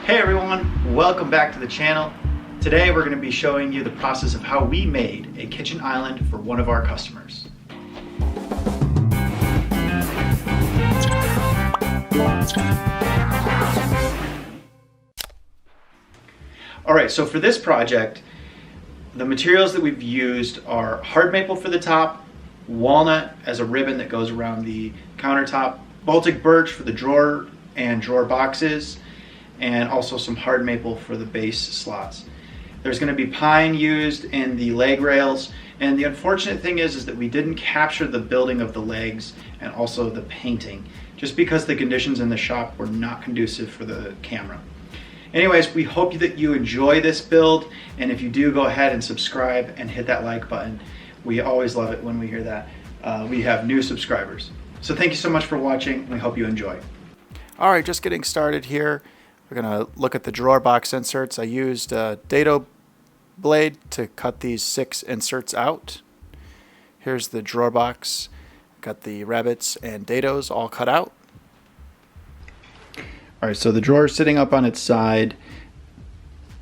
Hey everyone, welcome back to the channel. Today we're going to be showing you the process of how we made a kitchen island for one of our customers. Alright, so for this project, the materials that we've used are hard maple for the top, walnut as a ribbon that goes around the countertop, Baltic birch for the drawer and drawer boxes, and also some hard maple for the base slots. There's going to be pine used in the leg rails, and the unfortunate thing is that we didn't capture the building of the legs and also the painting, just because the conditions in the shop were not conducive for the camera. Anyways, we hope that you enjoy this build, and if you do, go ahead and subscribe and hit that like button. We always love it when we hear that. We have new subscribers. So thank you so much for watching. We hope you enjoy. All right, just getting started here. We're going to look at the drawer box inserts. I used a dado blade to cut these 6 inserts out. Here's the drawer box. Got the rabbits and dados all cut out. All right, so the drawer sitting up on its side,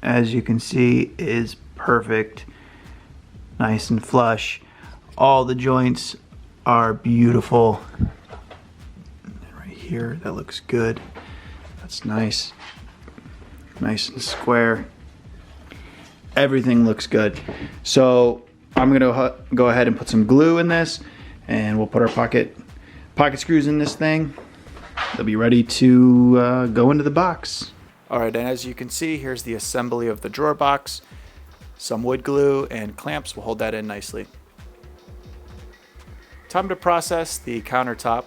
as you can see, is perfect. Nice and flush. All the joints are beautiful. Right here, that looks good. That's nice. Nice and square. Everything looks good. So I'm gonna go ahead and put some glue in this, and we'll put our pocket screws in this thing. They'll be ready to go into the box. All right, and as you can see, here's the assembly of the drawer box. Some wood glue and clamps will hold that in nicely. Time to process the countertop.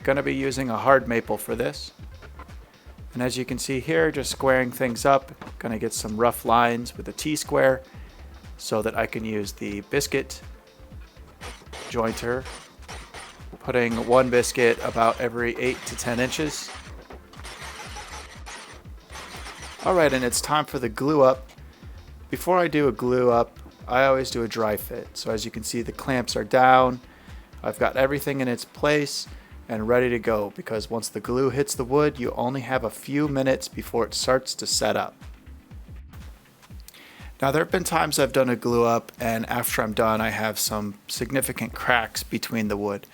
Gonna be using a hard maple for this. And as you can see here, just squaring things up, gonna get some rough lines with a T-square so that I can use the biscuit jointer, putting one biscuit about every 8 to 10 inches. All right, and it's time for the glue up. Before I do a glue up, I always do a dry fit. So as you can see, the clamps are down. I've got everything in its place and ready to go, because once the glue hits the wood, you only have a few minutes before it starts to set up. Now, there have been times I've done a glue up, and after I'm done, I have some significant cracks between the wood.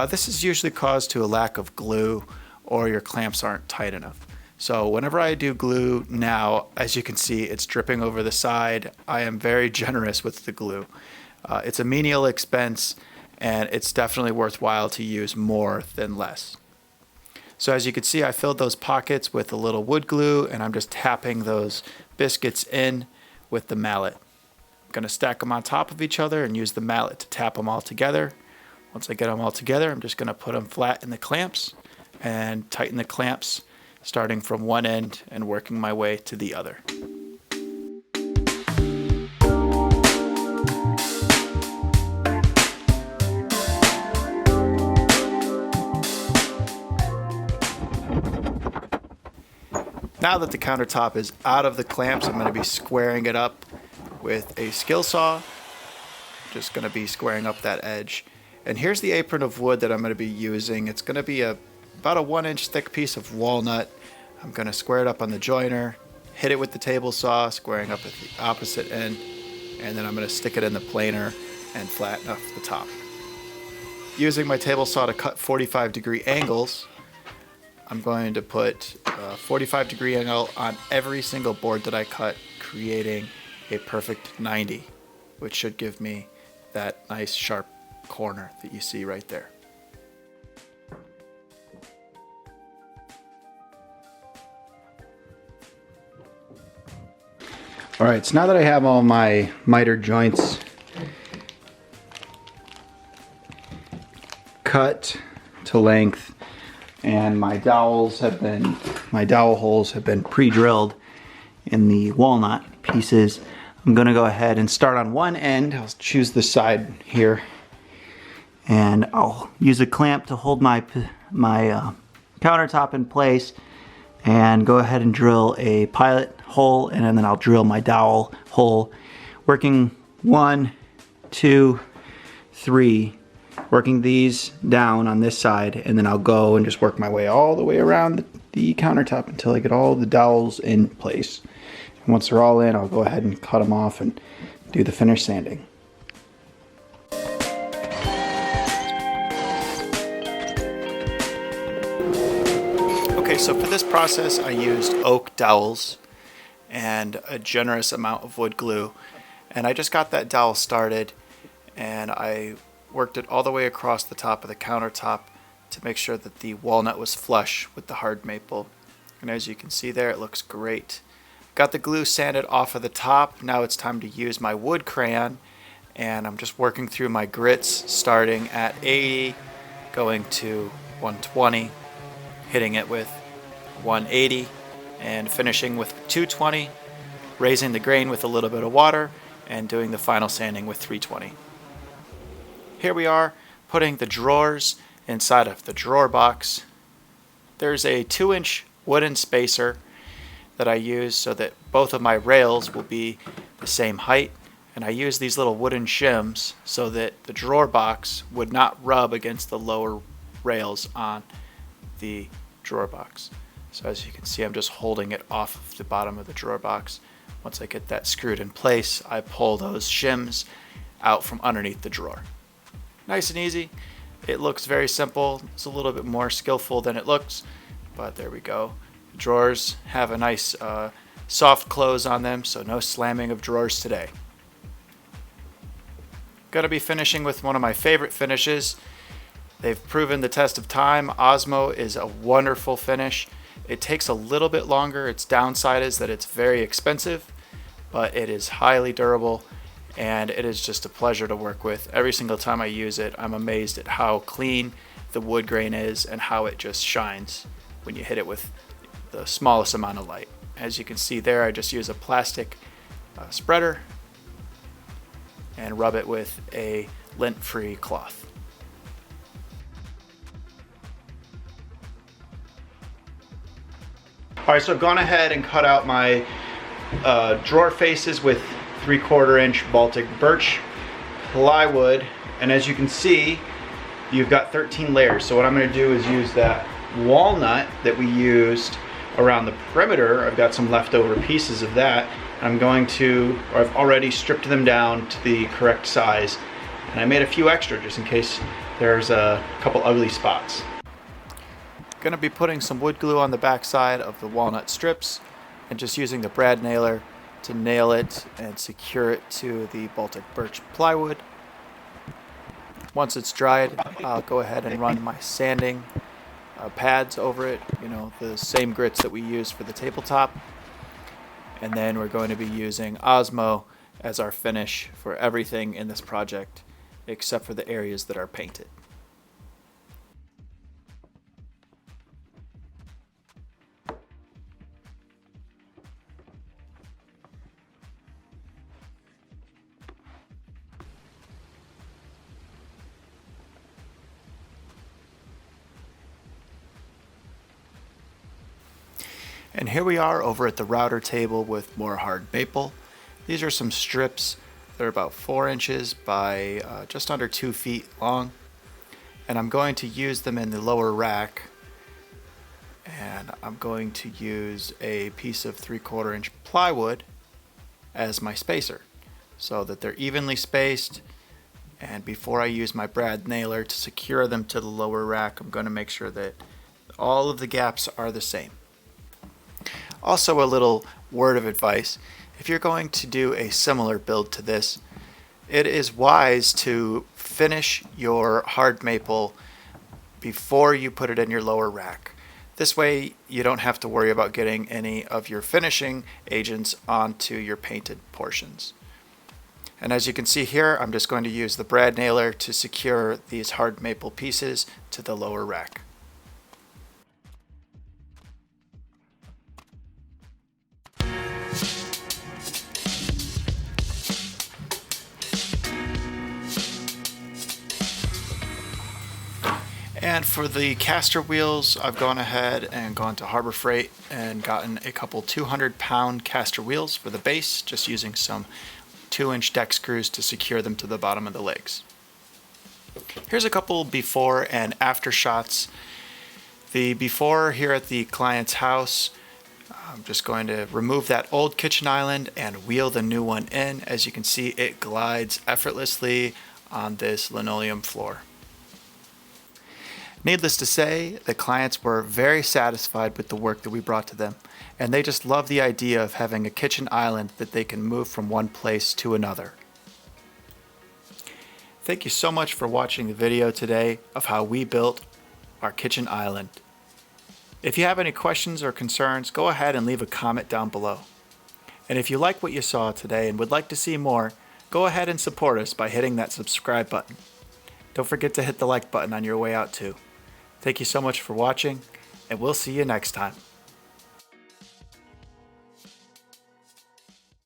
This is usually caused to a lack of glue, or your clamps aren't tight enough. So whenever I do glue now, as you can see, it's dripping over the side. I am very generous with the glue. It's a menial expense, and it's definitely worthwhile to use more than less. So as you can see, I filled those pockets with a little wood glue, and I'm just tapping those biscuits in with the mallet. I'm going to stack them on top of each other and use the mallet to tap them all together. Once I get them all together, I'm just going to put them flat in the clamps and tighten the clamps, starting from one end and working my way to the other. Now that the countertop is out of the clamps, I'm going to be squaring it up with a skill saw. Just going to be squaring up that edge. And here's the apron of wood that I'm going to be using. It's going to be about a 1-inch thick piece of walnut. I'm going to square it up on the joiner, hit it with the table saw, squaring up at the opposite end, and then I'm going to stick it in the planer and flatten off the top. Using my table saw to cut 45-degree angles, I'm going to put a 45-degree angle on every single board that I cut, creating a perfect 90, which should give me that nice sharp corner that you see right there. All right, so now that I have all my miter joints cut to length, and my dowel holes have been pre-drilled in the walnut pieces, I'm gonna go ahead and start on one end. I'll choose the side here, and I'll use a clamp to hold my countertop in place, and go ahead and drill a pilot hole, and then I'll drill my dowel hole, working 1, 2, 3, working these down on this side, and then I'll go and just work my way all the way around the countertop until I get all the dowels in place. And once they're all in, I'll go ahead and cut them off and do the finish sanding. Okay, so for this process I used oak dowels and a generous amount of wood glue. And I just got that dowel started and I worked it all the way across the top of the countertop to make sure that the walnut was flush with the hard maple. And as you can see there, it looks great. Got the glue sanded off of the top. Now it's time to use my wood crayon, and I'm just working through my grits starting at 80, going to 120, hitting it with 180, and finishing with 220, raising the grain with a little bit of water, and doing the final sanding with 320. Here we are putting the drawers inside of the drawer box. There's a 2-inch wooden spacer that I use so that both of my rails will be the same height, and I use these little wooden shims so that the drawer box would not rub against the lower rails on the drawer box. So as you can see, I'm just holding it off of the bottom of the drawer box. Once I get that screwed in place, I pull those shims out from underneath the drawer. Nice and easy. It looks very simple. It's a little bit more skillful than it looks, but there we go. The drawers have a nice soft close on them, so no slamming of drawers today. Gonna be finishing with one of my favorite finishes. They've proven the test of time. Osmo is a wonderful finish. It takes a little bit longer. Its downside is that it's very expensive, but it is highly durable, and it is just a pleasure to work with. Every single time I use it, I'm amazed at how clean the wood grain is and how it just shines when you hit it with the smallest amount of light. As you can see there, I just use a plastic spreader and rub it with a lint-free cloth. All right, so I've gone ahead and cut out my drawer faces with 3/4 inch Baltic birch plywood, and as you can see, you've got 13 layers. So what I'm going to do is use that walnut that we used around the perimeter. I've got some leftover pieces of that. I'm going to, or I've already stripped them down to the correct size, and I made a few extra just in case there's a couple ugly spots. Going to be putting some wood glue on the back side of the walnut strips and just using the brad nailer to nail it and secure it to the Baltic birch plywood. Once it's dried, I'll go ahead and run my sanding pads over it, the same grits that we use for the tabletop. And then we're going to be using Osmo as our finish for everything in this project except for the areas that are painted. And here we are over at the router table with more hard maple. These are some strips. They're about 4 inches by just under 2 feet long. And I'm going to use them in the lower rack. And I'm going to use a piece of 3/4 inch plywood as my spacer so that they're evenly spaced. And before I use my brad nailer to secure them to the lower rack, I'm going to make sure that all of the gaps are the same. Also, a little word of advice: if you're going to do a similar build to this, it is wise to finish your hard maple before you put it in your lower rack. This way you don't have to worry about getting any of your finishing agents onto your painted portions. And as you can see here, I'm just going to use the brad nailer to secure these hard maple pieces to the lower rack. And for the caster wheels, I've gone ahead and gone to Harbor Freight and gotten a couple 200-pound caster wheels for the base, just using some 2-inch deck screws to secure them to the bottom of the legs. Here's a couple before and after shots. The before here at the client's house, I'm just going to remove that old kitchen island and wheel the new one in. As you can see, it glides effortlessly on this linoleum floor. Needless to say, the clients were very satisfied with the work that we brought to them, and they just love the idea of having a kitchen island that they can move from one place to another. Thank you so much for watching the video today of how we built our kitchen island. If you have any questions or concerns, go ahead and leave a comment down below. And if you like what you saw today and would like to see more, go ahead and support us by hitting that subscribe button. Don't forget to hit the like button on your way out too. Thank you so much for watching, and we'll see you next time.